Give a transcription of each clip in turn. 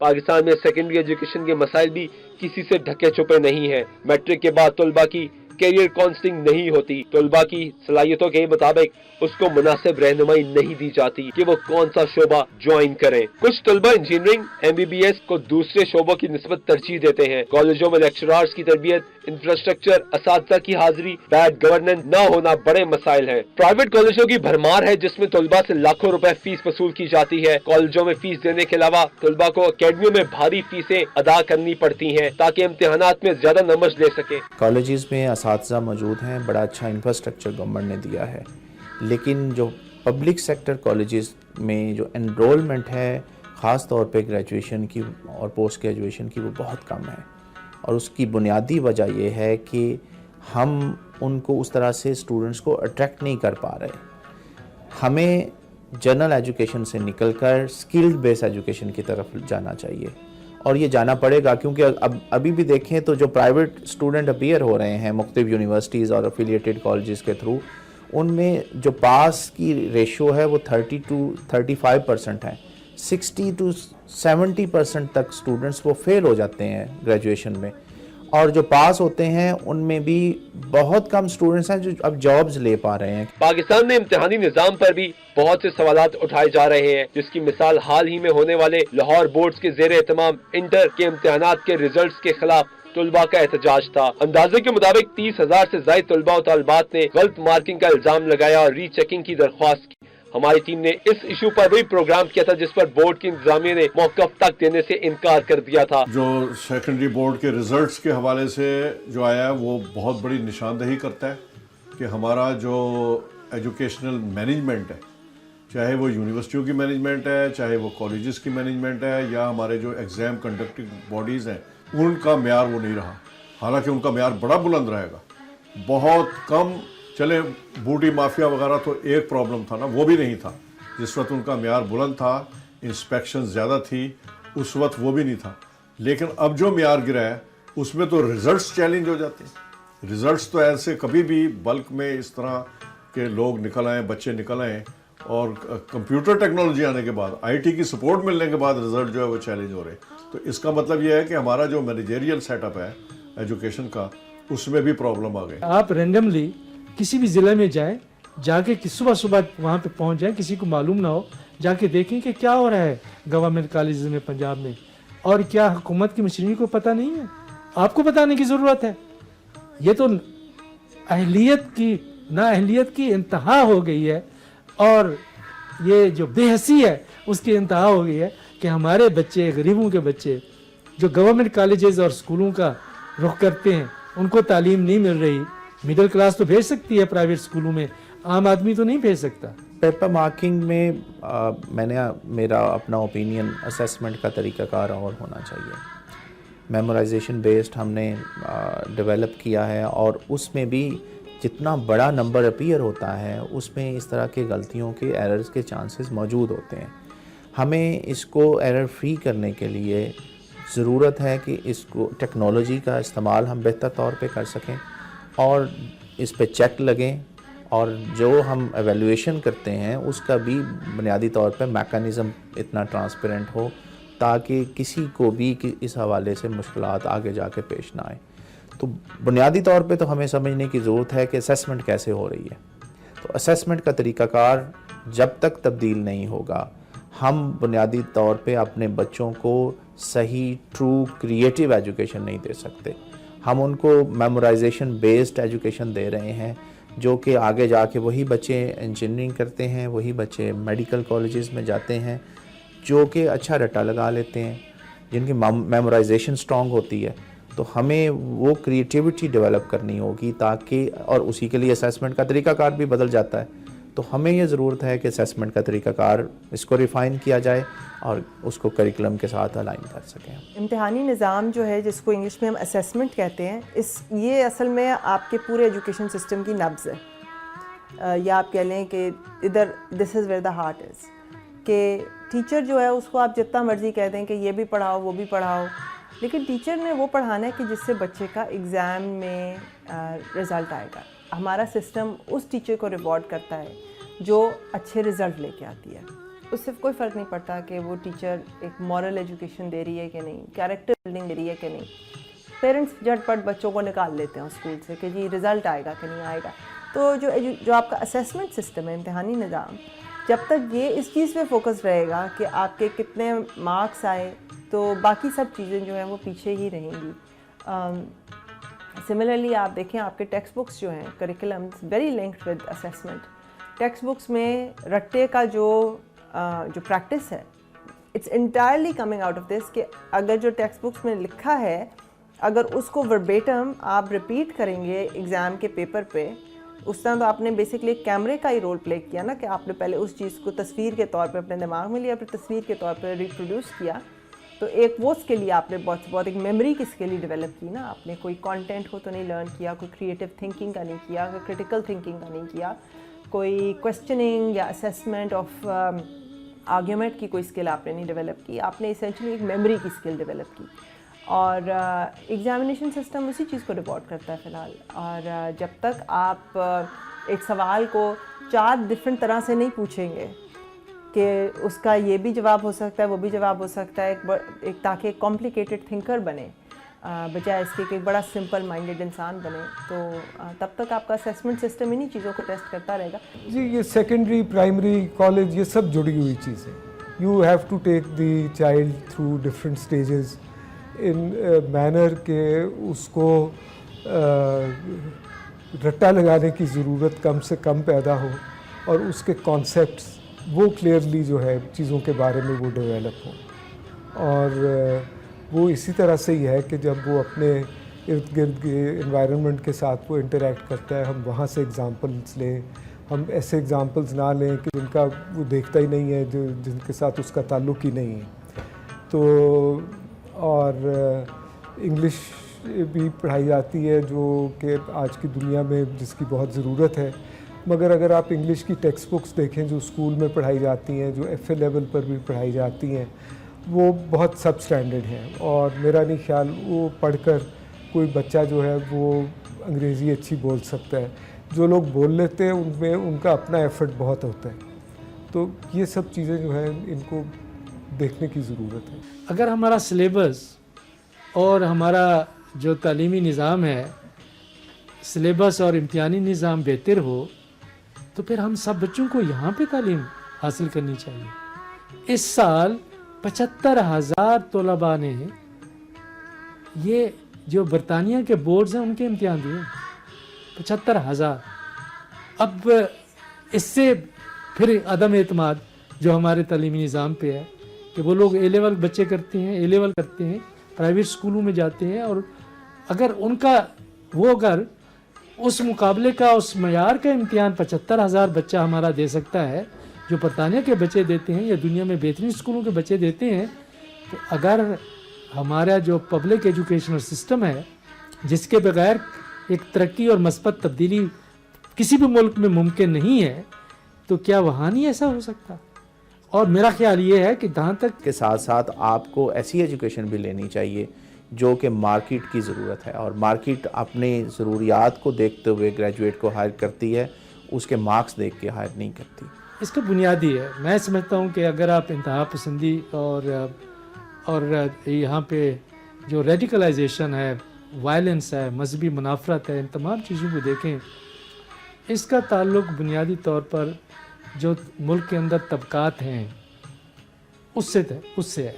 پاکستان میں secondary education کے مسائل بھی کسی سے ڈھکے چھپے نہیں ہیں۔ میٹرک کے بعد طلباء کی کیریئر کاؤنسلنگ نہیں ہوتی، طلباء کی صلاحیتوں کے مطابق اس کو مناسب رہنمائی نہیں دی جاتی کہ وہ کون سا شعبہ جوائن کریں۔ کچھ طلباء انجینئرنگ، MBBS کو دوسرے شعبوں کی نسبت ترجیح دیتے ہیں۔ کالجوں میں لیکچرارز کی تربیت، انفراسٹرکچر، اساتذہ کی حاضری، بیڈ گورننس نہ ہونا بڑے مسائل ہیں۔ پرائیویٹ کالجوں کی بھرمار ہے جس میں طلباء سے لاکھوں روپے فیس وصول کی جاتی ہے۔ کالجوں میں فیس دینے کے علاوہ طلباء کو اکیڈمیوں میں بھاری فیسیں ادا کرنی پڑتی ہیں تاکہ امتحانات میں زیادہ نمبر لے سکیں۔ کالجز میں اساتذہ موجود ہیں، بڑا اچھا انفراسٹرکچر گورنمنٹ نے دیا ہے، لیکن جو پبلک سیکٹر کالجز میں جو انرولمنٹ ہے خاص طور پہ گریجویشن کی اور پوسٹ گریجویشن کی، وہ بہت کم ہے، اور اس کی بنیادی وجہ یہ ہے کہ ہم ان کو اس طرح سے اسٹوڈنٹس کو اٹریکٹ نہیں کر پا رہے۔ ہمیں جنرل ایجوکیشن سے نکل کر اسکلڈ بیس ایجوکیشن کی طرف جانا چاہیے، اور یہ جانا پڑے گا، کیونکہ ابھی بھی دیکھیں تو جو پرائیویٹ اسٹوڈنٹ اپیئر ہو رہے ہیں مختلف یونیورسٹیز اور افیلیٹڈ کالجز کے تھرو، ان میں جو پاس کی ریشو ہے وہ 30 to 35% ہے۔ 60 to 70% تک اسٹوڈنٹس وہ فیل ہو جاتے ہیں گریجویشن میں، اور جو پاس ہوتے ہیں ان میں بھی بہت کم اسٹوڈنٹس ہیں جو اب جابز لے پا رہے ہیں۔ پاکستان میں امتحانی نظام پر بھی بہت سے سوالات اٹھائے جا رہے ہیں، جس کی مثال حال ہی میں ہونے والے لاہور بورڈز کے زیر اہتمام انٹر کے امتحانات کے ریزلٹس کے خلاف طلباء کا احتجاج تھا۔ اندازے کے مطابق 30,000 سے زائد طلباء و طالبات نے غلط مارکنگ کا الزام لگایا اور ری چیکنگ کی درخواست کی۔ ہماری ٹیم نے اس ایشو پر بھی پروگرام کیا تھا جس پر بورڈ کی انتظامیہ نے موقف تک دینے سے انکار کر دیا تھا۔ جو سیکنڈری بورڈ کے ریزلٹس کے حوالے سے جو آیا ہے وہ بہت بڑی نشاندہی کرتا ہے کہ ہمارا جو ایجوکیشنل مینجمنٹ ہے، چاہے وہ یونیورسٹیوں کی مینجمنٹ ہے، چاہے وہ کالجز کی مینجمنٹ ہے، یا ہمارے جو ایگزام کنڈکٹنگ باڈیز ہیں، ان کا معیار وہ نہیں رہا۔ حالانکہ ان کا معیار بڑا بلند رہے گا، بہت کم چلے بوٹی مافیا وغیرہ تو ایک پرابلم تھا نا، وہ بھی نہیں تھا جس وقت ان کا معیار بلند تھا، انسپیکشن زیادہ تھی، اس وقت وہ بھی نہیں تھا۔ لیکن اب جو معیار گرا ہے اس میں تو ریزلٹس چیلنج ہو جاتے ہیں۔ ریزلٹس تو ایسے کبھی بھی بلک میں اس طرح کے لوگ نکل آئیں، بچے نکل آئیں، اور کمپیوٹر ٹیکنالوجی آنے کے بعد، IT کی سپورٹ ملنے کے بعد رزلٹ جو ہے وہ چیلنج ہو رہے ہیں۔ تو اس کا مطلب یہ ہے کہ ہمارا جو مینیجریل سیٹ اپ ہے ایجوکیشن کا، اس میں بھی پرابلم آ گئی۔ آپ رینڈملی کسی بھی ضلع میں جائیں، جا کے صبح وہاں پہ پہنچ جائیں، کسی کو معلوم نہ ہو، جا کے دیکھیں کہ کیا ہو رہا ہے گورنمنٹ کالجز میں پنجاب میں، اور کیا حکومت کی مشینری کو پتہ نہیں ہے؟ آپ کو بتانے کی ضرورت ہے۔ یہ تو نااہلیت کی انتہا ہو گئی ہے، اور یہ جو بے حسی ہے اس کی انتہا ہو گئی ہے کہ ہمارے بچے، غریبوں کے بچے جو گورنمنٹ کالجز اور اسکولوں کا رخ کرتے ہیں، ان کو تعلیم نہیں مل رہی۔ مڈل کلاس تو بھیج سکتی ہے پرائیویٹ اسکولوں میں، عام آدمی تو نہیں بھیج سکتا۔ پیپر مارکنگ میں میرا اپنا اوپینین، اسیسمنٹ کا طریقہ کار اور ہونا چاہیے۔ میمورائزیشن بیسڈ ہم نے ڈیولپ کیا ہے، اور اس میں بھی جتنا بڑا نمبر اپیئر ہوتا ہے اس میں اس طرح کے غلطیوں کے، ایررز کے چانسز موجود ہوتے ہیں۔ ہمیں اس کو ایرر فری کرنے کے لیے ضرورت ہے کہ اس کو ٹیکنالوجی کا استعمال ہم بہتر طور پہ کر سکیں، اور اس پہ چیک لگیں، اور جو ہم ایویلویشن کرتے ہیں اس کا بھی بنیادی طور پہ میکانزم اتنا ٹرانسپیرنٹ ہو تاکہ کسی کو بھی اس حوالے سے مشکلات آگے جا کے پیش نہ آئیں۔ تو بنیادی طور پہ تو ہمیں سمجھنے کی ضرورت ہے کہ اسیسمنٹ کیسے ہو رہی ہے۔ تو اسیسمنٹ کا طریقہ کار جب تک تبدیل نہیں ہوگا، ہم بنیادی طور پہ اپنے بچوں کو صحیح، ٹرو، کریٹیو ایجوکیشن نہیں دے سکتے۔ ہم ان کو میمورائزیشن بیسڈ ایجوکیشن دے رہے ہیں، جو کہ آگے جا کے وہی بچے انجینئرنگ کرتے ہیں، وہی بچے میڈیکل کالجز میں جاتے ہیں جو کہ اچھا رٹا لگا لیتے ہیں، جن کی میمورائزیشن سٹرونگ ہوتی ہے۔ تو ہمیں وہ کریٹیوٹی ڈیولپ کرنی ہوگی تاکہ، اور اسی کے لیے اسیسمنٹ کا طریقہ کار بھی بدل جاتا ہے۔ تو ہمیں یہ ضرورت ہے کہ اسیسمنٹ کا طریقہ کار اس کو ریفائن کیا جائے اور اس کو کریکولم کے ساتھ الائن کر سکیں۔ امتحانی نظام جو ہے، جس کو انگلش میں ہم اسیسمنٹ کہتے ہیں، یہ اصل میں آپ کے پورے ایجوکیشن سسٹم کی نبض ہے، یا آپ کہہ لیں کہ ادھر دس is where the heart is, کہ ٹیچر جو ہے اس کو آپ جتنا مرضی کہہ دیں کہ یہ بھی پڑھاؤ وہ بھی پڑھاؤ، لیکن ٹیچر نے وہ پڑھانا ہے کہ جس سے بچے کا ایگزام میں رزلٹ آئے گا۔ ہمارا سسٹم اس ٹیچر کو ریوارڈ کرتا ہے جو اچھے رزلٹ لے کے آتی ہے۔ اس سے کوئی فرق نہیں پڑتا کہ وہ ٹیچر ایک مورل ایجوکیشن دے رہی ہے کہ نہیں, کیریکٹر بلڈنگ دے رہی ہے کہ نہیں. پیرنٹس جھٹ پٹ بچوں کو نکال لیتے ہیں اسکول سے کہ جی رزلٹ آئے گا کہ نہیں آئے گا. تو جو آپ کا اسیسمنٹ سسٹم ہے, امتحانی نظام, جب تک یہ اس چیز پہ فوکس رہے گا کہ آپ کے کتنے مارکس آئے, تو باقی سب چیزیں جو ہیں وہ پیچھے ہی رہیں گی. سملرلی آپ دیکھیں آپ کے ٹیکسٹ بکس جو ہیں, curriculum very linked with assessment. Text books میں رٹے کا جو پریکٹس ہے, it's entirely coming out of this کہ اگر جو ٹیکسٹ بکس میں لکھا ہے اگر اس کو وربیٹم آپ ریپیٹ کریں گے ایگزام کے پیپر پہ, اس طرح تو آپ نے بیسکلی ایک کیمرے کا ہی رول پلے کیا نا, کہ آپ نے پہلے اس چیز کو تصویر کے طور پہ اپنے دماغ میں لیا, پھر تصویر کے طور پہ ریپروڈیوس کیا. تو ایک وہ اسکل ہی آپ نے بہت ایک میموری کی اسکل ہی ڈیولپ کی نا. آپ نے کوئی کانٹینٹ کو تو نہیں لرن کیا, کوئی کریٹیو تھنکنگ کا نہیں کیا, کوئی کریٹیکل تھنکنگ کا نہیں کیا, کوئی کویسچننگ یا اسیسمنٹ آف آرگیومنٹ کی کوئی اسکل آپ نے نہیں ڈیولپ کی. آپ نے اسینشلی ایک میموری کی اسکل ڈیولپ کی. اور ایگزامینیشن سسٹم اسی چیز کو رپورٹ کرتا ہے فی الحال. اور جب تک آپ ایک سوال کو 4 ڈفرینٹ طرح سے نہیں پوچھیں گے کہ اس کا یہ بھی جواب ہو سکتا ہے, وہ بھی جواب ہو سکتا ہے, ایک تاکہ ایک کمپلیکیٹڈ تھنکر بنے بجائے اس کے کہ ایک بڑا سمپل مائنڈیڈ انسان بنے, تو تب تک آپ کا اسیسمنٹ سسٹم انہی چیزوں کو ٹیسٹ کرتا رہے گا. جی یہ سیکنڈری, پرائمری, کالج یہ سب جڑی ہوئی چیز ہے. You have to take the child through different stages in manner کہ اس کو رٹا لگانے کی ضرورت کم سے کم پیدا ہو, اور اس کے کانسیپٹس وہ کلیئرلی جو ہے چیزوں کے بارے میں وہ ڈیولپ ہوں. اور وہ اسی طرح سے ہی ہے کہ جب وہ اپنے ارد گرد کے انوائرنمنٹ کے ساتھ وہ انٹریکٹ کرتا ہے, ہم وہاں سے ایگزامپلس لیں, ہم ایسے ایگزامپلس نہ لیں کہ جن کا وہ دیکھتا ہی نہیں ہے, جن کے ساتھ اس کا تعلق ہی نہیں ہے. تو اور انگلش بھی پڑھائی جاتی ہے جو کہ آج کی دنیا میں جس کی بہت ضرورت ہے, مگر اگر آپ انگلش کی ٹیکسٹ بکس دیکھیں جو اسکول میں پڑھائی جاتی ہیں, جو ایف اے لیول پر بھی پڑھائی جاتی ہیں, وہ بہت سب اسٹینڈرڈ ہیں. اور میرا نہیں خیال وہ پڑھ کر کوئی بچہ جو ہے وہ انگریزی اچھی بول سکتا ہے. جو لوگ بول لیتے ہیں ان میں ان کا اپنا ایفرٹ بہت ہوتا ہے. تو یہ سب چیزیں جو ہیں ان کو دیکھنے کی ضرورت ہے. اگر ہمارا سلیبس اور ہمارا جو تعلیمی نظام ہے, سلیبس اور امتحانی نظام بہتر ہو, تو پھر ہم سب بچوں کو یہاں پہ تعلیم حاصل کرنی چاہیے. اس سال 75,000 طلباء نے یہ جو برطانیہ کے بورڈز ہیں ان کے امتحان دیے, 75,000. اب اس سے پھر عدم اعتماد جو ہمارے تعلیمی نظام پہ ہے کہ وہ لوگ اے لیول بچے کرتے ہیں, اے لیول کرتے ہیں, پرائیویٹ اسکولوں میں جاتے ہیں, اور اگر ان کا اگر اس مقابلے کا اس معیار کا امتحان 75,000 بچہ ہمارا دے سکتا ہے جو برطانیہ کے بچے دیتے ہیں یا دنیا میں بہترین اسکولوں کے بچے دیتے ہیں, تو اگر ہمارا جو پبلک ایجوکیشنل سسٹم ہے جس کے بغیر ایک ترقی اور مثبت تبدیلی کسی بھی ملک میں ممکن نہیں ہے, تو کیا وہاں نہیں ایسا ہو سکتا؟ اور میرا خیال یہ ہے کہ جہاں تک کے ساتھ ساتھ آپ کو ایسی ایجوکیشن بھی لینی چاہیے جو کہ مارکیٹ کی ضرورت ہے, اور مارکیٹ اپنے ضروریات کو دیکھتے ہوئے گریجویٹ کو ہائر کرتی ہے, اس کے مارکس دیکھ کے ہائر نہیں کرتی. اس کا بنیادی ہے, میں سمجھتا ہوں کہ اگر آپ انتہا پسندی اور یہاں پہ جو ریڈیکلائزیشن ہے, وائلنس ہے, مذہبی منافرت ہے, ان تمام چیزوں کو دیکھیں, اس کا تعلق بنیادی طور پر جو ملک کے اندر طبقات ہیں اس سے ہے.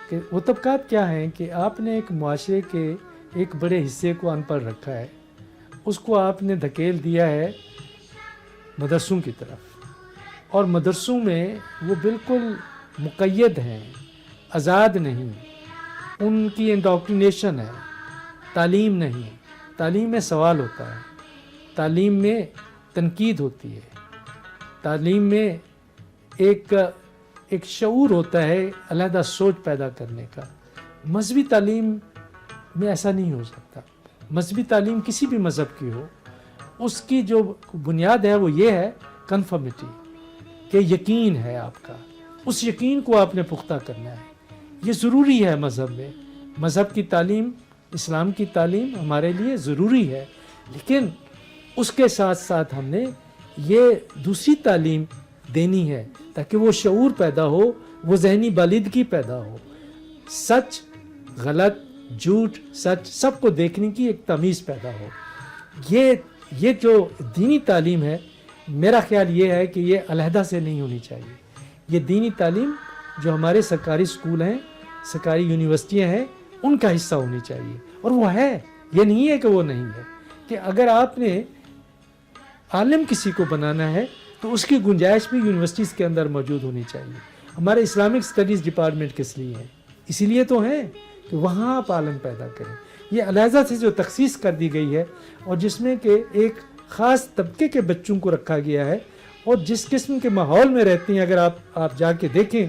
کہ وہ طبقات کیا ہیں کہ آپ نے ایک معاشرے کے ایک بڑے حصے کو ان پڑھ رکھا ہے, اس کو آپ نے دھکیل دیا ہے مدرسوں کی طرف, اور مدرسوں میں وہ بالکل مقید ہیں, آزاد نہیں, ان کی انڈوکٹرینیشن ہے, تعلیم نہیں. تعلیم میں سوال ہوتا ہے, تعلیم میں تنقید ہوتی ہے, تعلیم میں ایک شعور ہوتا ہے علیحدہ سوچ پیدا کرنے کا. مذہبی تعلیم میں ایسا نہیں ہو سکتا. مذہبی تعلیم کسی بھی مذہب کی ہو, اس کی جو بنیاد ہے وہ یہ ہے کنفرمیٹی, کہ یقین ہے آپ کا, اس یقین کو آپ نے پختہ کرنا ہے. یہ ضروری ہے مذہب میں. مذہب کی تعلیم, اسلام کی تعلیم ہمارے لیے ضروری ہے, لیکن اس کے ساتھ ساتھ ہم نے یہ دوسری تعلیم دینی ہے تاکہ وہ شعور پیدا ہو, وہ ذہنی بالیدگی پیدا ہو, سچ غلط جھوٹ سچ سب کو دیکھنے کی ایک تمیز پیدا ہو. یہ جو دینی تعلیم ہے, میرا خیال یہ ہے کہ یہ علیحدہ سے نہیں ہونی چاہیے. یہ دینی تعلیم جو ہمارے سرکاری اسکول ہیں, سرکاری یونیورسٹیاں ہیں, ان کا حصہ ہونی چاہیے. اور وہ ہے, یہ نہیں ہے کہ وہ نہیں ہے. کہ اگر آپ نے عالم کسی کو بنانا ہے تو اس کی گنجائش بھی یونیورسٹیز کے اندر موجود ہونی چاہیے. ہمارے اسلامک اسٹڈیز ڈپارٹمنٹ کس لیے ہیں؟ اسی لیے تو ہیں کہ وہاں آپ عالم پیدا کریں. یہ علیحدہ سے جو تخصیص کر دی گئی ہے اور جس میں کہ ایک خاص طبقے کے بچوں کو رکھا گیا ہے, اور جس قسم کے ماحول میں رہتے ہیں, اگر آپ جا کے دیکھیں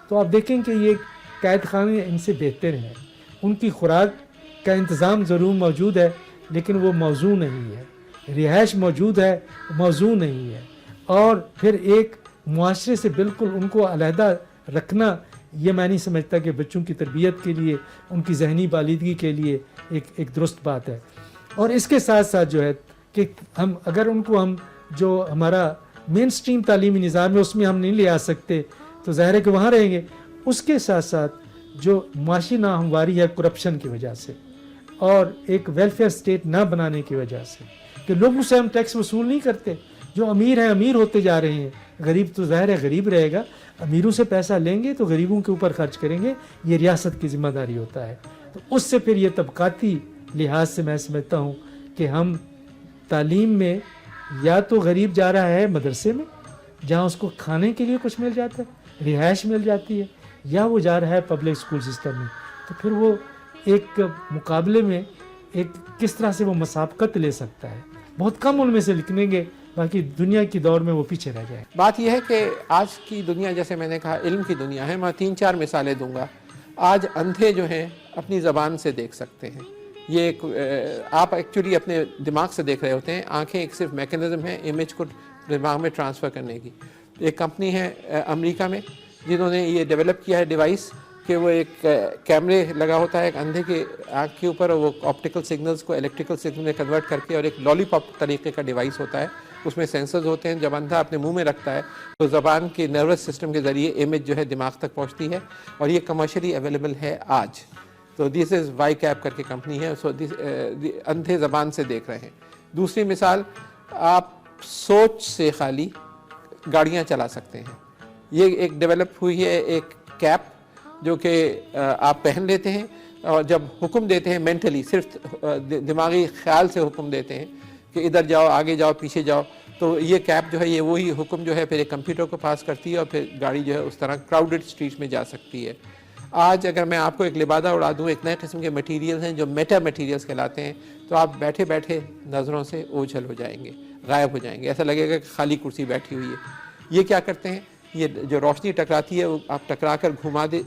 تو آپ دیکھیں کہ یہ قید خانے ان سے بہتر ہیں. ان کی خوراک کا انتظام ضرور موجود ہے لیکن وہ موزوں نہیں ہے. رہائش موجود ہے, موزوں نہیں ہے. اور پھر ایک معاشرے سے بالکل ان کو علیحدہ رکھنا, یہ میں نہیں سمجھتا کہ بچوں کی تربیت کے لیے, ان کی ذہنی بالیدگی کے لیے ایک درست بات ہے. اور اس کے ساتھ ساتھ جو ہے کہ اگر ان کو ہم جو ہمارا مین سٹریم تعلیمی نظام ہے اس میں ہم نہیں لے آ سکتے تو ظاہر ہے کہ وہاں رہیں گے. اس کے ساتھ ساتھ جو معاشی ناہمواری ہے کرپشن کی وجہ سے, اور ایک ویلفیئر سٹیٹ نہ بنانے کی وجہ سے, کہ لوگوں سے ہم ٹیکس وصول نہیں کرتے. جو امیر ہیں امیر ہوتے جا رہے ہیں, غریب تو ظاہر ہے غریب رہے گا. امیروں سے پیسہ لیں گے تو غریبوں کے اوپر خرچ کریں گے, یہ ریاست کی ذمہ داری ہوتا ہے. تو اس سے پھر یہ طبقاتی لحاظ سے میں سمجھتا ہوں کہ ہم تعلیم میں یا تو غریب جا رہا ہے مدرسے میں جہاں اس کو کھانے کے لیے کچھ مل جاتا ہے, رہائش مل جاتی ہے, یا وہ جا رہا ہے پبلک اسکول سسٹم میں. تو پھر وہ ایک مقابلے میں ایک کس طرح سے وہ مسابقت لے سکتا ہے. بہت کم ان میں سے نکلیں گے, باقی دنیا کی دور میں وہ پیچھے رہ جائے. بات یہ ہے کہ آج کی دنیا, جیسے میں نے کہا, علم کی دنیا ہے. میں 3-4 مثالیں دوں گا. آج اندھے جو ہیں اپنی زبان سے دیکھ سکتے ہیں. یہ ایک آپ ایکچولی اپنے دماغ سے دیکھ رہے ہوتے ہیں. آنکھیں ایک صرف میکینزم ہے امیج کو دماغ میں ٹرانسفر کرنے کی. ایک کمپنی ہے امریکہ میں جنہوں نے یہ ڈیولپ کیا ہے ڈیوائس کہ وہ ایک کیمرے لگا ہوتا ہے ایک اندھے کے آنکھ کے اوپر, اور وہ آپٹیکل سگنلز کو الیکٹریکل سگنل میں کنورٹ کر کے, اور ایک لالی پاپ طریقے کا ڈیوائس ہوتا ہے. اس میں سینسرز ہوتے ہیں. جب اندھا اپنے منہ میں رکھتا ہے تو زبان کے نروس سسٹم کے ذریعے امیج جو ہے دماغ تک پہنچتی ہے, اور یہ کمرشلی اویلیبل ہے آج. تو دس از وائی کیپ کر کے کمپنی ہے. سو اندھے زبان سے دیکھ رہے ہیں. دوسری مثال, آپ سوچ سے خالی گاڑیاں چلا سکتے ہیں. یہ ایک ڈیولپ ہوئی ہے ایک کیپ جو کہ آپ پہن لیتے ہیں, اور جب حکم دیتے ہیں مینٹلی, صرف دماغی خیال سے حکم دیتے ہیں کہ ادھر جاؤ, آگے جاؤ, پیچھے جاؤ, تو یہ کیپ جو ہے یہ وہی حکم جو ہے پھر ایک کمپیوٹر کو پاس کرتی ہے, اور پھر گاڑی جو ہے اس طرح کراؤڈڈ اسٹریٹ میں جا سکتی ہے. آج اگر میں آپ کو ایک لبادہ اڑا دوں, ایک نئے قسم کے میٹیریلز ہیں جو میٹا میٹیریلز کہلاتے ہیں, تو آپ بیٹھے بیٹھے نظروں سے اوجھل ہو جائیں گے, غائب ہو جائیں گے. ایسا لگے گا کہ خالی کرسی بیٹھی ہوئی ہے. یہ کیا کرتے ہیں, یہ جو روشنی ٹکراتی ہے وہ آپ ٹکرا کر گھما دے,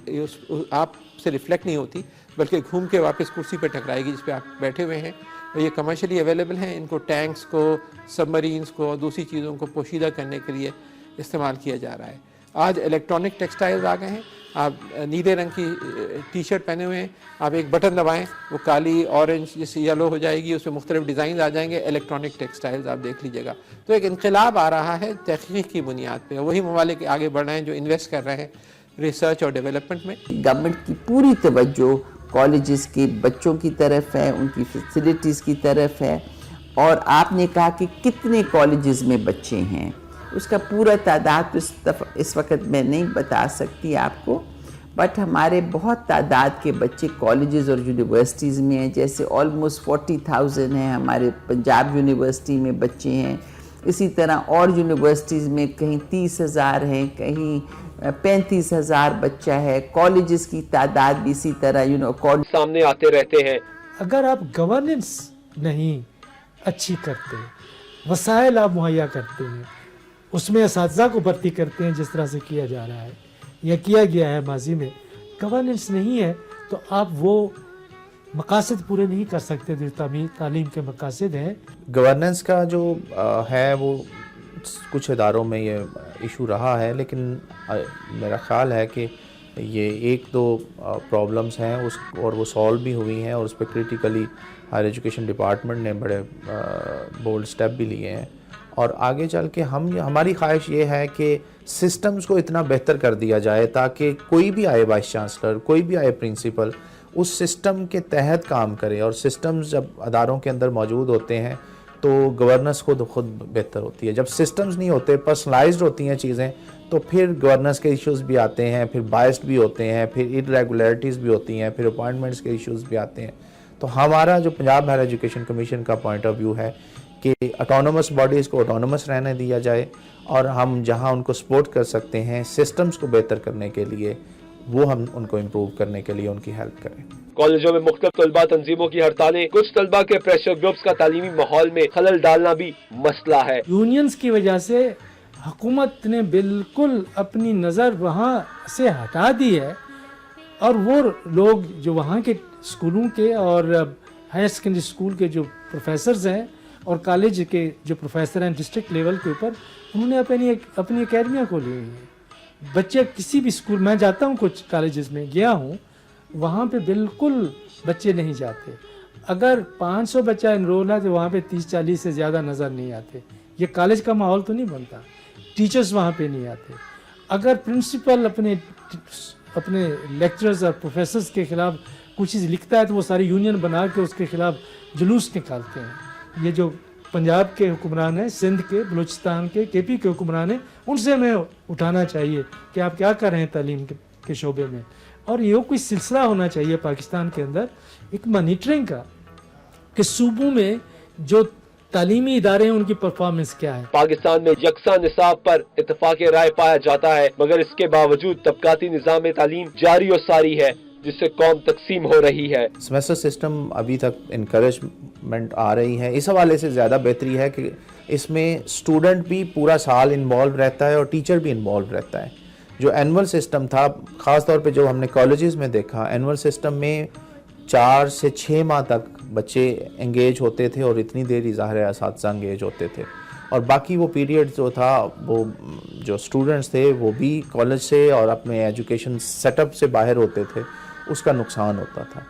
آپ سے ریفلیکٹ نہیں ہوتی بلکہ گھوم کے واپس کرسی پہ ٹکرائے گی جس پہ آپ بیٹھے ہوئے ہیں. یہ کمرشلی اویلیبل ہیں. ان کو ٹینکس کو, سب مرینز کو, دوسری چیزوں کو پوشیدہ کرنے کے لیے استعمال کیا جا رہا ہے. آج الیکٹرانک ٹیکسٹائلز آ گئے ہیں. آپ نیلے رنگ کی ٹی شرٹ پہنے ہوئے ہیں, آپ ایک بٹن دبائیں وہ کالی, اورنج, جیسے یلو ہو جائے گی, اس میں مختلف ڈیزائنز آ جائیں گے. الیکٹرانک ٹیکسٹائلز آپ دیکھ لیجیے گا. تو ایک انقلاب آ رہا ہے تحقیق کی بنیاد پہ. وہی ممالک آگے بڑھ رہے ہیں جو انویسٹ کر رہے ہیں ریسرچ اور ڈیولپمنٹ میں. گورنمنٹ کی پوری توجہ کالجز کے بچوں کی طرف ہے, ان کی فیسلٹیز کی طرف ہے. اور آپ نے کہا کہ کتنے کالجز میں بچے ہیں, اس کا پورا تعداد اس وقت میں نہیں بتا سکتی آپ کو, بٹ ہمارے بہت تعداد کے بچے کالجز اور یونیورسٹیز میں ہیں. جیسے آلموسٹ 40,000 ہیں ہمارے پنجاب یونیورسٹی میں بچے ہیں. اسی طرح اور یونیورسٹیز میں کہیں 30,000 ہیں, کہیں 35,000 بچہ ہے. کالجز کی تعداد بھی اسی طرح سامنے آتے رہتے ہیں. اگر آپ گورننس نہیں اچھی کرتے, وسائل آپ مہیا کرتے ہیں, اس میں اساتذہ کو بھرتی کرتے ہیں جس طرح سے کیا جا رہا ہے یا کیا گیا ہے ماضی میں, گورننس نہیں ہے تو آپ وہ مقاصد پورے نہیں کر سکتے جو تعلیم کے مقاصد ہیں. گورننس کا جو ہے وہ کچھ اداروں میں یہ ایشو رہا ہے, لیکن میرا خیال ہے کہ یہ 1-2 پرابلمس ہیں اور وہ سالو بھی ہوئی ہیں, اور اس پہ کریٹیکلی ہائر ایجوکیشن ڈپارٹمنٹ نے بڑے بولڈ سٹیپ بھی لیے ہیں. اور آگے چل کے ہماری خواہش یہ ہے کہ سسٹمز کو اتنا بہتر کر دیا جائے تاکہ کوئی بھی آئے وائس چانسلر، کوئی بھی آئے پرنسپل اس سسٹم کے تحت کام کرے. اور سسٹمز جب اداروں کے اندر موجود ہوتے ہیں تو گورننس خود بہتر ہوتی ہے. جب سسٹمز نہیں ہوتے، پرسنلائزڈ ہوتی ہیں چیزیں، تو پھر گورننس کے ایشوز بھی آتے ہیں، پھر بائسڈ بھی ہوتے ہیں، پھر irregularities بھی ہوتی ہیں، پھر اپوائنٹمنٹس کے ایشوز بھی آتے ہیں. تو ہمارا جو پنجاب ہائر ایجوکیشن کمیشن کا پوائنٹ آف ویو ہے کہ اٹانومس باڈیز کو اٹانومس رہنے دیا جائے، اور ہم جہاں ان کو سپورٹ کر سکتے ہیں سسٹمز کو بہتر کرنے کے لیے، وہ ہم ان کو امپروو کرنے کے لیے ان کی ہیلپ کریں. کالجوں میں مختلف طلباء تنظیموں کی ہڑتالیں، کچھ طلباء کے پریشر گروپس کا تعلیمی ماحول میں خلل ڈالنا بھی مسئلہ ہے. یونینز کی وجہ سے حکومت نے بالکل اپنی نظر وہاں سے ہٹا دی ہے، اور وہ لوگ جو وہاں کے اسکولوں کے اور ہائر سیکنڈری اسکول کے جو پروفیسرز ہیں اور کالج کے جو پروفیسر ہیں ڈسٹرکٹ لیول کے اوپر، انہوں نے اپنی اکیڈمیاں کھولی ہوئی ہیں. بچے کسی بھی اسکول، میں جاتا ہوں کچھ کالجز میں گیا ہوں، وہاں پہ بالکل بچے نہیں جاتے. اگر 500 بچہ انرول ہے تو وہاں پہ 30-40 سے زیادہ نظر نہیں آتے. یہ کالج کا ماحول تو نہیں بنتا. ٹیچرز وہاں پہ نہیں آتے. اگر پرنسپل اپنے لیکچرز اور پروفیسرز کے خلاف کچھ چیز لکھتا ہے تو وہ ساری یونین بنا کے اس کے خلاف جلوس نکالتے ہیں. یہ جو پنجاب کے حکمران ہیں، سندھ کے، بلوچستان کے، کے پی کے حکمران ہیں، ان سے ہمیں اٹھانا چاہیے کہ آپ کیا کر رہے ہیں تعلیم کے شعبے میں. اور یہ کوئی سلسلہ ہونا چاہیے پاکستان کے اندر ایک مانیٹرنگ کا کہ صوبوں میں جو تعلیمی ادارے ہیں ان کی پرفارمنس کیا ہے. پاکستان میں یکساں نصاب پر اتفاق رائے پایا جاتا ہے، مگر اس کے باوجود طبقاتی نظام تعلیم جاری و ساری ہے، جس سے قوم تقسیم ہو رہی ہے. سیمیسٹر سسٹم ابھی تک انکریجمنٹ آ رہی ہے، اس حوالے سے زیادہ بہتری ہے کہ اس میں اسٹوڈنٹ بھی پورا سال انوالو رہتا ہے اور ٹیچر بھی انوالو رہتا ہے. جو اینول سسٹم تھا، خاص طور پہ جو ہم نے کالجز میں دیکھا، اینول سسٹم میں 4 سے 6 ماہ تک بچے انگیج ہوتے تھے، اور اتنی دیر ہی ظاہر ہے اساتذہ انگیج ہوتے تھے، اور باقی وہ پیریڈ جو تھا وہ جو اسٹوڈنٹس تھے وہ بھی کالج سے اور اپنے ایجوکیشن سیٹ اپ سے باہر ہوتے تھے، اس کا نقصان ہوتا تھا.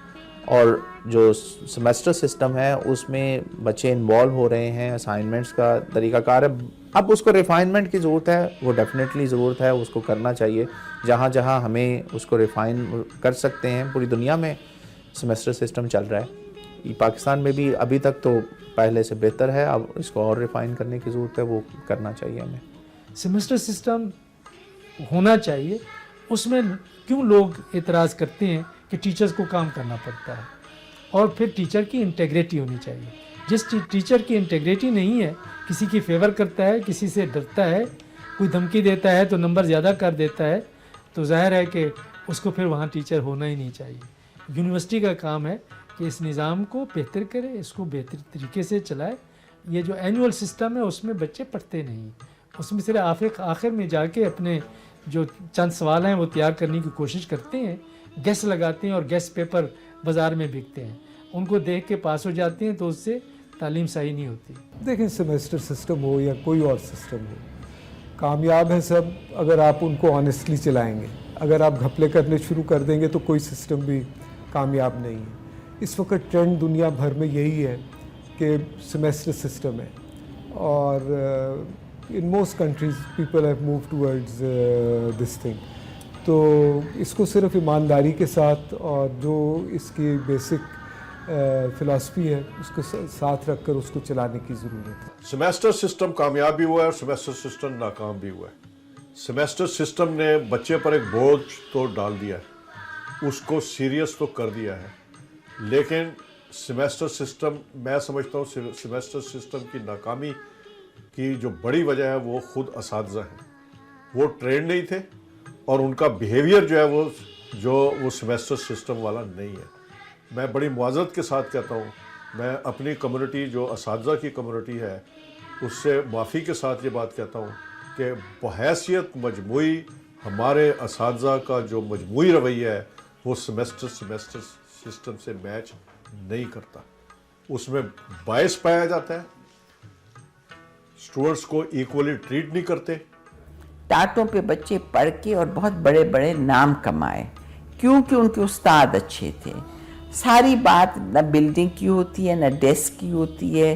اور جو سیمیسٹر سسٹم ہے اس میں بچے انوالو ہو رہے ہیں، اسائنمنٹس کا طریقہ کار ہے. اب اس کو ریفائنمنٹ کی ضرورت ہے، وہ ڈیفینیٹلی ضرورت ہے، اس کو کرنا چاہیے جہاں جہاں ہمیں اس کو ریفائن کر سکتے ہیں. پوری دنیا میں سیمیسٹر سسٹم چل رہا ہے، پاکستان میں بھی ابھی تک تو پہلے سے بہتر ہے، اب اس کو اور ریفائن کرنے کی ضرورت ہے، وہ کرنا چاہیے ہمیں. سیمیسٹر سسٹم ہونا چاہیے. اس میں کیوں لوگ اعتراض کرتے ہیں کہ ٹیچرز کو کام کرنا پڑتا ہے، اور پھر ٹیچر کی انٹیگریٹی ہونی چاہیے. جس ٹیچر کی انٹیگریٹی نہیں ہے، کسی کی فیور کرتا ہے، کسی سے ڈرتا ہے، کوئی دھمکی دیتا ہے تو نمبر زیادہ کر دیتا ہے، تو ظاہر ہے کہ اس کو پھر وہاں ٹیچر ہونا ہی نہیں چاہیے. یونیورسٹی کا کام ہے کہ اس نظام کو بہتر کرے، اس کو بہتر طریقے سے چلائے. یہ جو اینول سسٹم ہے اس میں بچے پڑھتے نہیں، اس میں صرف آخر میں جا کے اپنے جو چند سوال ہیں وہ تیار کرنے کی کوشش کرتے ہیں، گیس لگاتے ہیں، اور گیس پیپر بازار میں بکتے ہیں، ان کو دیکھ کے پاس ہو جاتے ہیں، تو اس سے تعلیم صحیح نہیں ہوتی. دیکھیں سیمیسٹر سسٹم ہو یا کوئی اور سسٹم ہو، کامیاب ہے سب اگر آپ ان کو آنیسٹلی چلائیں گے. اگر آپ گھپلے کرنے شروع کر دیں گے تو کوئی سسٹم بھی کامیاب نہیں ہے. اس وقت ٹرینڈ دنیا بھر میں یہی ہے کہ سیمیسٹر سسٹم ہے، اور in most countries people have move towards this thing. تو اس کو صرف ایمانداری کے ساتھ اور جو اس کی بیسک فلاسفی ہے اس کو ساتھ رکھ کر اس کو چلانے کی ضرورت ہے. سیمیسٹر سسٹم کامیاب بھی ہوا ہے اور سیمیسٹر سسٹم ناکام بھی ہوا ہے. سیمیسٹر سسٹم نے بچے پر ایک بوجھ تو ڈال دیا ہے، اس کو سیریس تو کر دیا ہے، لیکن سیمیسٹر سسٹم، میں سمجھتا ہوں سیمیسٹر سسٹم کی ناکامی کی جو بڑی وجہ ہے وہ خود اساتذہ ہیں. وہ ٹرینڈ نہیں تھے، اور ان کا بیہیویئر جو ہے وہ سیمیسٹر سسٹم والا نہیں ہے. میں بڑی معذرت کے ساتھ کہتا ہوں، میں اپنی کمیونٹی جو اساتذہ کی کمیونٹی ہے اس سے معافی کے ساتھ یہ بات کہتا ہوں کہ بحیثیت مجموعی ہمارے اساتذہ کا جو مجموعی رویہ ہے وہ سیمیسٹر سسٹم سے میچ نہیں کرتا. اس میں باعث پایا جاتا ہے، اسٹوڈنٹس کو ایکولی ٹریٹ نہیں کرتے. ٹاٹوں پہ بچے پڑھ کے اور بہت بڑے بڑے نام کمائے کیونکہ ان کے استاد اچھے تھے. ساری بات نہ بلڈنگ کی ہوتی ہے، نہ ڈیسک کی ہوتی ہے،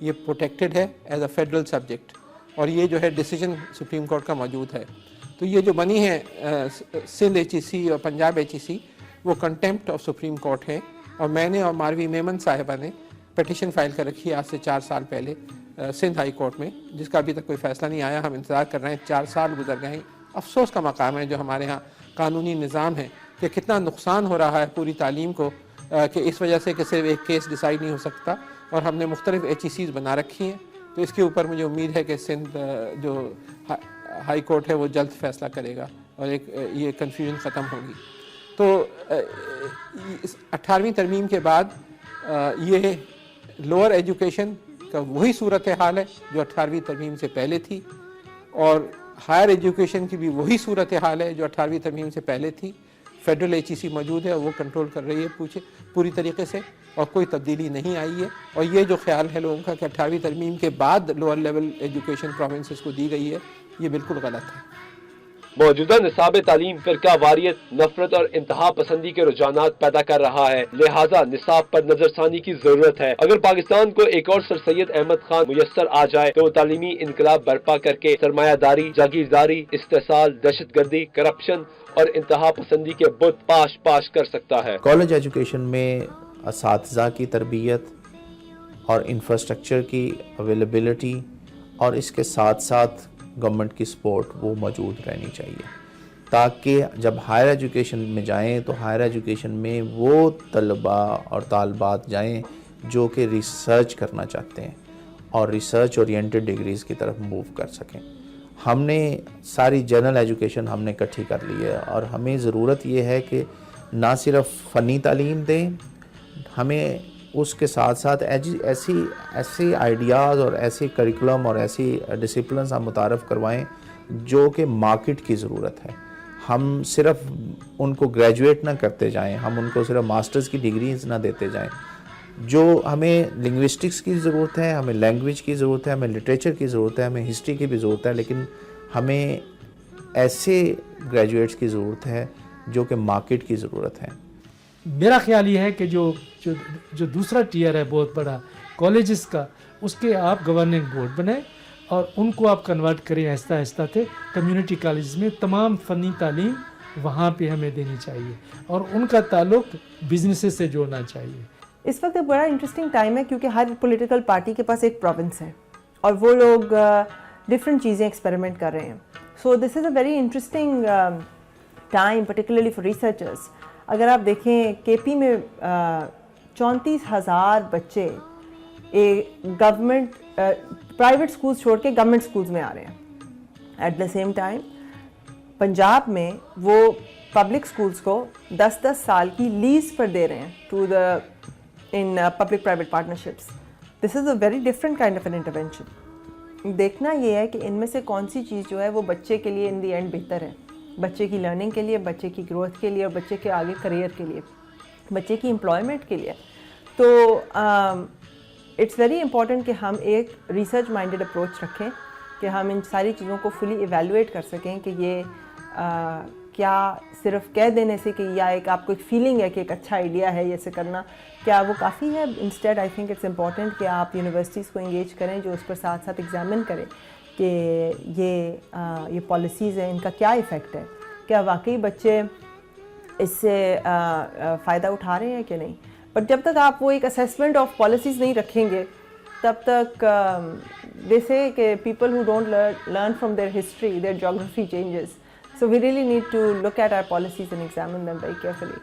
یہ پروٹیکٹڈ ہے ایز اے فیڈرل سبجیکٹ، اور یہ جو ہے ڈیسیجن سپریم کورٹ کا موجود ہے. تو یہ جو بنی ہے سندھ ایچ ای سی اور پنجاب ایچ ای سی، وہ کنٹیمپٹ آف سپریم کورٹ ہے. اور میں نے اور ماروی میمن صاحبہ نے پٹیشن فائل کر رکھی ہے آج سے 4 سال پہلے سندھ ہائی کورٹ میں، جس کا ابھی تک کوئی فیصلہ نہیں آیا. ہم انتظار کر رہے ہیں، 4 سال گزر گئے ہیں. افسوس کا مقام ہے جو ہمارے ہاں قانونی نظام ہے کہ کتنا نقصان ہو رہا ہے پوری تعلیم کو، کہ اس وجہ سے کہ صرف ایک کیس ڈیسائیڈ نہیں ہو سکتا، اور ہم نے مختلف ایچ ای سیز بنا رکھی ہیں. تو اس کے اوپر مجھے امید ہے کہ سندھ جو ہائی کورٹ ہے وہ جلد فیصلہ کرے گا اور ایک یہ کنفیوژن ختم ہوگی. تو 18ویں ترمیم کے بعد یہ لوور ایجوکیشن کا وہی صورتحال ہے جو 18ویں ترمیم سے پہلے تھی، اور ہائر ایجوکیشن کی بھی وہی صورتحال ہے جو 18ویں ترمیم سے پہلے تھی. فیڈرل ایچ ای سی موجود ہے، وہ کنٹرول کر رہی ہے پوری طریقے سے، اور کوئی تبدیلی نہیں آئی ہے. اور یہ جو خیال ہے لوگوں کا کہ 18ویں ترمیم کے بعد لوور لیول ایجوکیشن پروونسز کو دی گئی ہے، یہ بالکل غلط ہے. موجودہ نصاب تعلیم فرقہ واریت، نفرت اور انتہا پسندی کے رجحانات پیدا کر رہا ہے، لہٰذا نصاب پر نظر ثانی کی ضرورت ہے. اگر پاکستان کو ایک اور سر سید احمد خان میسر آ جائے تو وہ تعلیمی انقلاب برپا کر کے سرمایہ داری، جاگیرداری، استحصال، دہشت گردی، کرپشن اور انتہا پسندی کے بت پاش کر سکتا ہے. کالج ایجوکیشن میں اساتذہ کی تربیت اور انفراسٹرکچر کی اویلیبلٹی، اور اس کے ساتھ ساتھ گورنمنٹ کی سپورٹ وہ موجود رہنی چاہیے، تاکہ جب ہائر ایجوکیشن میں جائیں تو ہائر ایجوکیشن میں وہ طلباء اور طالبات جائیں جو کہ ریسرچ کرنا چاہتے ہیں اور ریسرچ اورینٹڈ ڈگریز کی طرف موو کر سکیں. ہم نے ساری جنرل ایجوکیشن ہم نے اکٹھی کر لی ہے، اور ہمیں ضرورت یہ ہے کہ نہ صرف فنی تعلیم دیں، ہمیں اس کے ساتھ ساتھ ایسی آئیڈیاز اور ایسی کریکولم اور ایسی ڈسپلنز ہم متعارف کروائیں جو کہ مارکیٹ کی ضرورت ہے. ہم صرف ان کو گریجویٹ نہ کرتے جائیں، ہم ان کو صرف ماسٹرز کی ڈگریز نہ دیتے جائیں. جو ہمیں لنگوسٹکس کی ضرورت ہے، ہمیں لینگویج کی ضرورت ہے، ہمیں لٹریچر کی ضرورت ہے، ہمیں ہسٹری کی بھی ضرورت ہے، لیکن ہمیں ایسے گریجویٹس کی ضرورت ہے جو کہ مارکیٹ کی ضرورت ہے. میرا خیال یہ ہے کہ جو دوسرا ٹیئر ہے بہت بڑا کالجز کا، اس کے آپ گورننگ بورڈ بنائیں اور ان کو آپ کنورٹ کریں آہستہ آہستہ تھے کمیونٹی کالجز میں. تمام فنی تعلیم وہاں پہ ہمیں دینی چاہیے اور ان کا تعلق بزنسز سے جوڑنا چاہیے. اس وقت ایک بڑا انٹرسٹنگ ٹائم ہے کیونکہ ہر پولیٹیکل پارٹی کے پاس ایک پروونس ہے اور وہ لوگ ڈفرینٹ چیزیں ایکسپیریمنٹ کر رہے ہیں. So this is a very interesting time particularly for researchers. اگر آپ دیکھیں کے پی میں 34,000 بچے گورنمنٹ پرائیویٹ سکولز چھوڑ کے گورنمنٹ سکولز میں آ رہے ہیں. At the same time Punjab میں وہ پبلک سکولز کو 10 سال کی لیز پر دے رہے ہیں to the in public private partnerships. This is a very different kind of an intervention. دیکھنا یہ ہے کہ ان میں سے کون سی چیز جو ہے وہ بچے کے لیے ان دی اینڈ بہتر ہے، بچے کی لرننگ کے لیے، بچے کی گروتھ کے لیے اور بچے کے آگے کریئر کے لیے، بچے کی امپلائمنٹ کے لیے. تو اٹس ویری امپورٹنٹ کہ ہم ایک ریسرچ مائنڈیڈ اپروچ رکھیں کہ ہم ان ساری چیزوں کو فلی ایویلویٹ کر سکیں کہ یہ کیا صرف کہہ دینے سے کہ یا ایک آپ کو ایک فیلنگ ہے کہ ایک اچھا آئیڈیا ہے یہ سے کرنا، کیا وہ کافی ہے. Instead I think it's important کہ آپ یونیورسٹیز کو انگیج کریں جو اس پر ساتھ ساتھ ایگزامن کریں کہ یہ پالیسیز ہیں ان کا کیا ایفیکٹ ہے، کیا واقعی بچے اس سے فائدہ اٹھا رہے ہیں کہ نہیں. بٹ جب تک آپ وہ ایک اسیسمنٹ آف پالیسیز نہیں رکھیں گے تب تک ویسے کہ people who don't learn from their history their geography changes. So we really need to look at our policies and examine them very carefully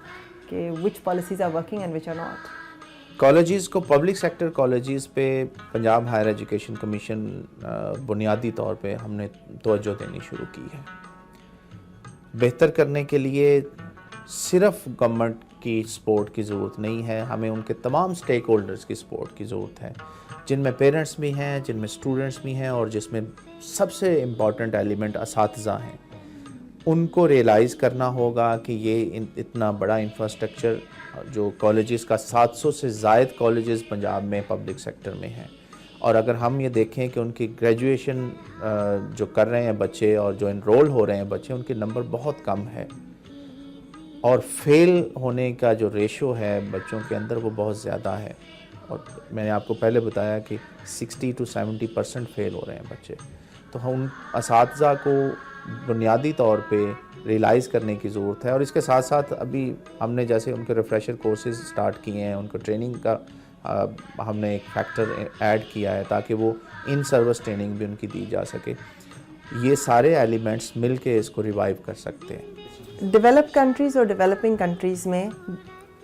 کہ which policies are working and which are not. Colleges کو public sector colleges پہ Punjab higher education commission بنیادی طور پہ ہم نے توجہ دینی شروع کی ہے. بہتر کرنے کے لیے صرف گورنمنٹ کی سپورٹ کی ضرورت نہیں ہے، ہمیں ان کے تمام سٹیک ہولڈرز کی سپورٹ کی ضرورت ہے، جن میں پیرنٹس بھی ہیں، جن میں اسٹوڈنٹس بھی ہیں، اور جس میں سب سے امپورٹنٹ ایلیمنٹ اساتذہ ہیں. ان کو ریئلائز کرنا ہوگا کہ یہ اتنا بڑا انفراسٹرکچر جو کالجز کا 700 سے زائد کالجز پنجاب میں پبلک سیکٹر میں ہیں، اور اگر ہم یہ دیکھیں کہ ان کی گریجویشن جو کر رہے ہیں بچے اور جو انرول ہو رہے ہیں بچے، ان کے نمبر بہت کم ہے، اور فیل ہونے کا جو ریشو ہے بچوں کے اندر وہ بہت زیادہ ہے. اور میں نے آپ کو پہلے بتایا کہ 60 to 70% فیل ہو رہے ہیں بچے. تو ہم اساتذہ کو بنیادی طور پہ ریئلائز کرنے کی ضرورت ہے, اور اس کے ساتھ ساتھ ابھی ہم نے جیسے ان کے ریفریشر کورسز سٹارٹ کیے ہیں, ان کو ٹریننگ کا ہم نے ایک فیکٹر ایڈ کیا ہے تاکہ وہ ان سروس ٹریننگ بھی ان کی دی جا سکے. یہ سارے ایلیمنٹس مل کے اس کو ریوائیو کر سکتے ہیں. ڈیولپ کنٹریز اور ڈیولپنگ کنٹریز میں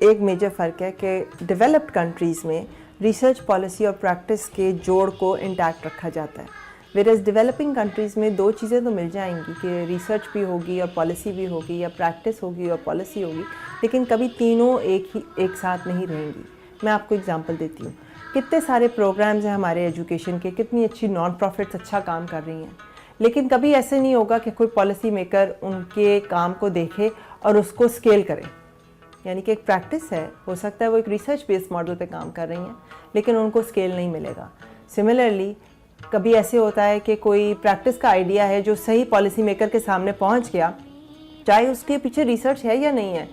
ایک میجر فرق ہے کہ ڈیولپڈ کنٹریز میں ریسرچ پالیسی اور پریکٹس کے جوڑ کو انٹیکٹ رکھا جاتا ہے, ویئرز ڈیولپنگ کنٹریز میں دو چیزیں تو مل جائیں گی کہ ریسرچ بھی ہوگی اور پالیسی بھی ہوگی, یا پریکٹس ہوگی اور پالیسی ہوگی, لیکن کبھی تینوں ایک ساتھ نہیں رہیں گی. میں آپ کو اگزامپل دیتی ہوں. کتنے سارے پروگرامز ہیں ہمارے ایجوکیشن کے, کتنی اچھی نان پروفٹس اچھا کام کر رہی ہیں, لیکن کبھی ایسے نہیں ہوگا کہ کوئی پالیسی میکر ان کے کام کو دیکھے اور اس کو اسکیل کرے. یعنی کہ ایک پریکٹس ہے, ہو سکتا ہے وہ ایک ریسرچ بیس ماڈل پہ کام کر رہی ہیں, لیکن ان کو اسکیل نہیں ملے گا. سملرلی کبھی ایسے ہوتا ہے کہ کوئی پریکٹس کا آئیڈیا ہے جو صحیح پالیسی میکر کے سامنے پہنچ گیا, چاہے اس کے پیچھے ریسرچ ہے یا نہیں ہے,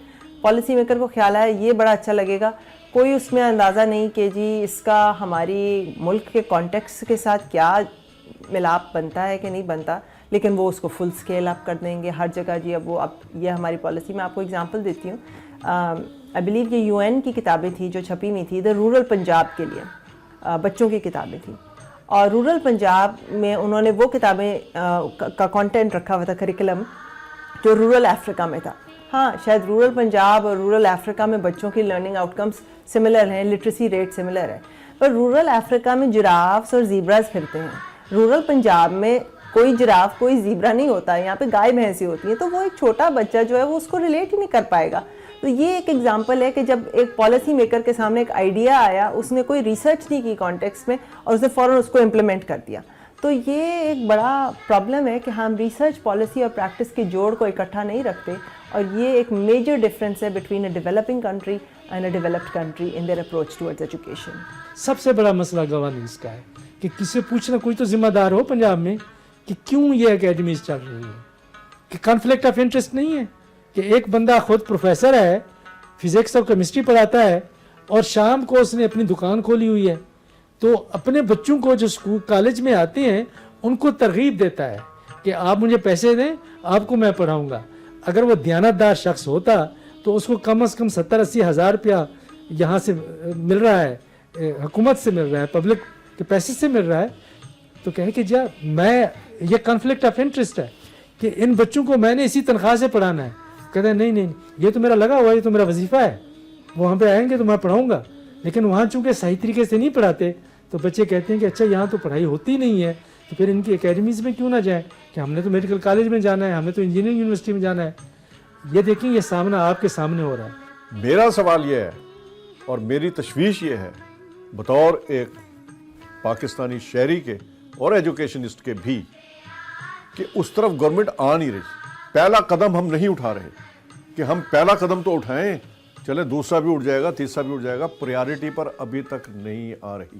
پالیسی میکر کو خیال ہے یہ بڑا اچھا لگے گا, کوئی اس میں اندازہ نہیں کہ جی اس کا ہماری ملک کے کانٹیکس کے ساتھ کیا ملاپ بنتا ہے کہ نہیں بنتا, لیکن وہ اس کو فل اسکیل اپ کر دیں گے ہر جگہ. جی اب یہ ہماری پالیسی. میں آپ کو اگزامپل دیتی ہوں. آئی بلیو یہ UN کی کتابیں تھیں جو چھپی ہوئی تھی, دا رورل پنجاب کے لیے, بچوں کی کتابیں تھیں, اور رورل پنجاب میں انہوں نے وہ کتابیں کا کانٹینٹ رکھا ہوا تھا, کریکلم, جو رورل افریقہ میں تھا. ہاں شاید رورل پنجاب اور رورل افریقہ میں بچوں کی لرننگ آؤٹ کمس سملر ہیں, لٹریسی ریٹ سملر ہے, پر رورل افریقہ میں جرافس اور زیبراز پھرتے ہیں. رورل پنجاب میں کوئی جراف کوئی زیبرا نہیں ہوتا, یہاں پہ گائے بھینسی ہوتی ہیں, تو وہ ایک چھوٹا بچہ جو ہے وہ اس کو ریلیٹ ہی نہیں کر پائے گا. تو یہ ایک ایگزامپل ہے کہ جب ایک پالیسی میکر کے سامنے ایک آئیڈیا آیا, اس نے کوئی ریسرچ نہیں کی کانٹیکسٹ میں, اور اس نے فوراً اس کو امپلیمنٹ کر دیا. تو یہ ایک بڑا پرابلم ہے کہ ہم ریسرچ پالیسی اور پریکٹس کے جوڑ کو اکٹھا نہیں رکھتے, اور یہ ایک میجر ڈفرینس ہے between a developing country and a developed country in their approach towards education. سب سے بڑا مسئلہ گورننس کا ہے کہ کسی پوچھنا, کوئی تو ذمہ دار ہو پنجاب میں کہ کیوں یہ اکیڈمیز چل رہی ہیں, کہ کانفلکٹ آف انٹرسٹ نہیں ہے کہ ایک بندہ خود پروفیسر ہے, فزکس اور کیمسٹری پڑھاتا ہے, اور شام کو اس نے اپنی دکان کھولی ہوئی ہے, تو اپنے بچوں کو جو اسکول کالج میں آتے ہیں ان کو ترغیب دیتا ہے کہ آپ مجھے پیسے دیں, آپ کو میں پڑھاؤں گا. اگر وہ دیانتدار شخص ہوتا تو اس کو کم از کم 70-80 ہزار روپیہ یہاں سے مل رہا ہے, حکومت سے مل رہا ہے, پبلک کے پیسے سے مل رہا ہے, تو کہے کہ جا میں یہ کانفلکٹ آف انٹرسٹ ہے کہ ان بچوں کو میں نے اسی تنخواہ سے پڑھانا ہے. کہتے ہیں نہیں یہ تو میرا لگا ہوا ہے, یہ تو میرا وظیفہ ہے, وہاں پہ آئیں گے تو میں پڑھاؤں گا. لیکن وہاں چونکہ صحیح طریقے سے نہیں پڑھاتے تو بچے کہتے ہیں کہ اچھا یہاں تو پڑھائی ہوتی نہیں ہے, تو پھر ان کی اکیڈمیز میں کیوں نہ جائیں, کہ ہم نے تو میڈیکل کالج میں جانا ہے, ہم نے تو انجینئرنگ یونیورسٹی میں جانا ہے. یہ دیکھیں یہ سامنا آپ کے سامنے ہو رہا ہے. میرا سوال یہ ہے اور میری تشویش یہ ہے بطور ایک پاکستانی شہری کے اور ایجوکیشنسٹ کے بھی, کہ اس طرف گورنمنٹ آ نہیں رہی. پہلا قدم ہم نہیں اٹھا رہے, کہ ہم پہلا قدم تو اٹھائیں, چلے دوسرا بھی اٹھ جائے گا, تیسرا بھی اٹھ جائے گا, پریارٹی پر ابھی تک نہیں آ رہی.